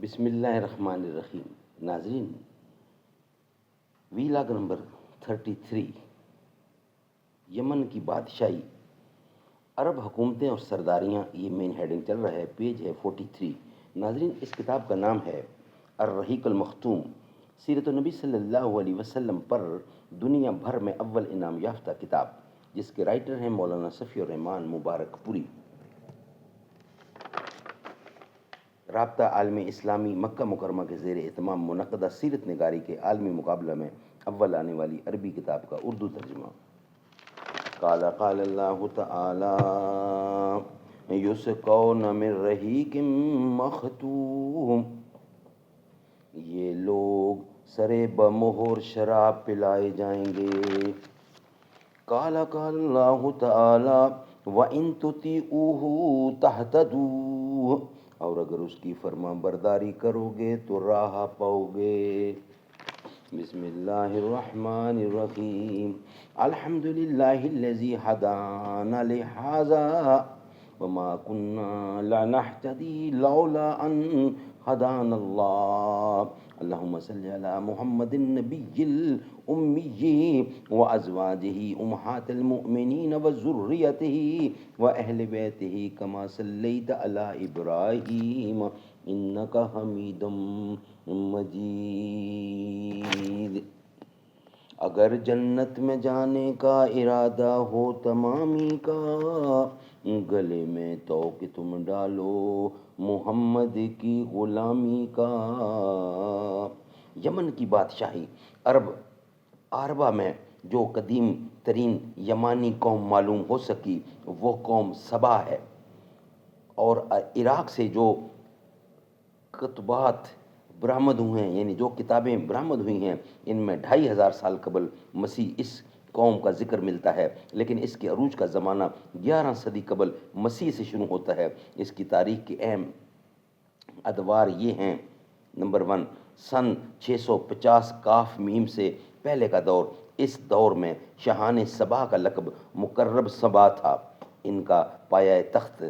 بسم اللہ الرحمن الرحیم. ناظرین، ویلاگ نمبر 33، یمن کی بادشاہی، عرب حکومتیں اور سرداریاں، یہ مین ہیڈنگ چل رہا ہے. پیج ہے 43. ناظرین، اس کتاب کا نام ہے الرحیق المختوم، سیرت النبی صلی اللہ علیہ وسلم پر دنیا بھر میں اول انعام یافتہ کتاب، جس کے رائٹر ہیں مولانا صفی الرحمان مبارک پوری. رابطہ عالم اسلامی مکہ مکرمہ کے زیر اہتمام منعقدہ سیرت نگاری کے عالمی مقابلہ میں اول آنے والی عربی کتاب کا اردو ترجمہ. قال اللہ تعالی یسقون من رحیق مختوم، یہ لوگ سرے بمہر شراب پلائے جائیں گے. قال اللہ تعالی وَإِن تُطِیعُوهُ تَهْتَدُوا، اور اگر اس کی فرما برداری کرو گے تو راہ پاؤ گے. بسم اللہ الرحمن الرحیم. الحمدللہ الذی ہدانا لہذا وما كنا لنهتدی لولا ان ہدانا اللہ. اللہم صلی علی محمد النبی الأمی وازواجہ امہات المؤمنین وذریتہ واہل بیتہ کما صلیت علی ابراہیم انک حمید مجید. اگر جنت میں جانے کا ارادہ ہو تمامی کا، گلے میں توق تم ڈالو محمد کی غلامی کا. یمن کی بادشاہی، عربہ میں جو قدیم ترین یمانی قوم معلوم ہو سکی وہ قوم سبا ہے، اور عراق سے جو کتبات برآمد ہوئے ہیں، یعنی جو کتابیں برآمد ہوئی ہیں، ان میں 2500 سال قبل مسیح اس قوم کا ذکر ملتا ہے. لیکن اس کے عروج کا زمانہ 11 صدی قبل مسیح سے شروع ہوتا ہے. اس کی تاریخ کے اہم ادوار یہ ہیں: نمبر 1، سن 650 کاف میم سے پہلے کا دور. اس دور میں شاہان سبا کا لقب مقرب سبا تھا. ان کا پایہ تخت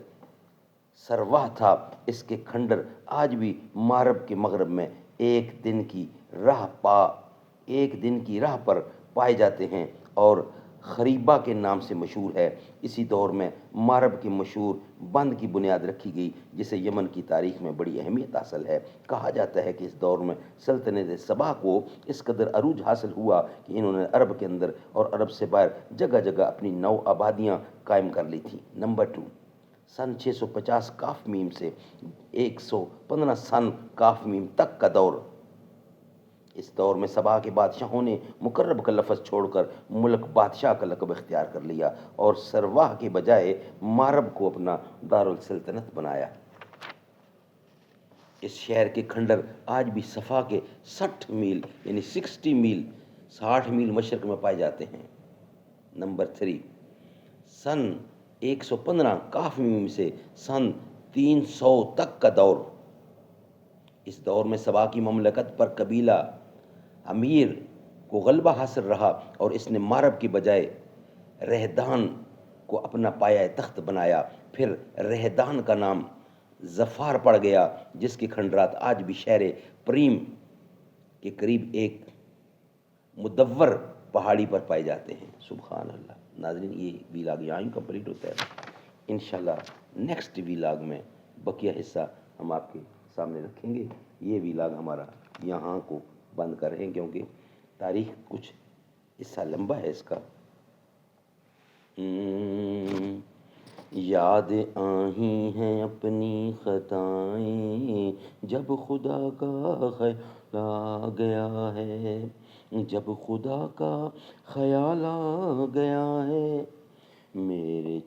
سرواہ تھا. اس کے کھنڈر آج بھی مغرب کے مغرب میں ایک دن کی راہ پر پائے جاتے ہیں اور خریبہ کے نام سے مشہور ہے. اسی دور میں مغرب کی مشہور بند کی بنیاد رکھی گئی، جسے یمن کی تاریخ میں بڑی اہمیت حاصل ہے. کہا جاتا ہے کہ اس دور میں سلطنت سبا کو اس قدر عروج حاصل ہوا کہ انہوں نے عرب کے اندر اور عرب سے باہر جگہ جگہ اپنی نو آبادیاں قائم کر لی تھیں. نمبر 2، سن 650 کاف میم سے 115 سن کاف میم تک کا دور. اس دور میں سبا کے بادشاہوں نے مقرب کا لفظ چھوڑ کر ملک بادشاہ کا لقب اختیار کر لیا اور سرواہ کے بجائے مغرب کو اپنا دارالسلطنت بنایا. اس شہر کے کھنڈر آج بھی صفا کے 60 میل یعنی 60 میل مشرق میں پائے جاتے ہیں. نمبر 3، سن 115 کاف میم سے سن 300 تک کا دور. اس دور میں سبا کی مملکت پر قبیلہ امیر کو غلبہ حاصل رہا اور اس نے مغرب کی بجائے رہدان کو اپنا پایہ تخت بنایا. پھر رہدان کا نام ظفار پڑ گیا، جس کے کھنڈرات آج بھی شہر پریم کے قریب ایک مدور پہاڑی پر پائے جاتے ہیں. سبحان اللہ. ناظرین، یہ ویلاگ یہاں ہی کمپلیٹ ہوتا ہے. انشاءاللہ نیکسٹ ویلاگ میں بقیہ حصہ ہم آپ کے سامنے رکھیں گے. یہ ویلاگ ہمارا یہاں کو بند کر رہے ہیں کیونکہ تاریخ کچھ حصہ لمبا ہے اس کا. یاد آئی ہیں اپنی خطائیں جب خدا کا خیال آ گیا ہے، جب خدا کا خیال آ گیا ہے. میرے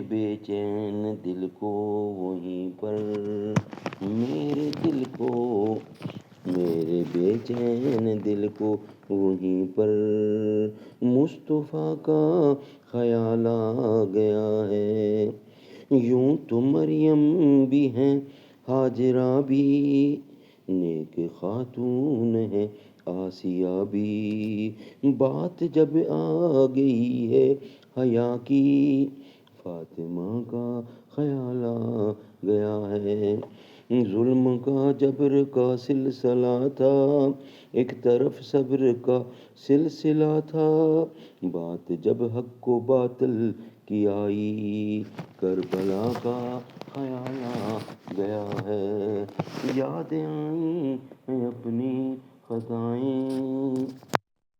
بے چین دل کو وہیں پر، میرے بے چین دل کو وہیں پر مصطفیٰ کا خیال آ گیا ہے. یوں تو مریم بھی ہیں، ہاجرہ بھی نیک خاتون ہے، آسیہ بھی. بات جب آ گئی ہے حیا کی، فاطمہ کا خیال آ گیا ہے. ظلم کا جبر کا سلسلہ تھا، ایک طرف صبر کا سلسلہ تھا، بات جب حق و باطل کی آئی، کربلا کا خیال آ گیا ہے، یاد آئیں ہیں اپنی خطائیں،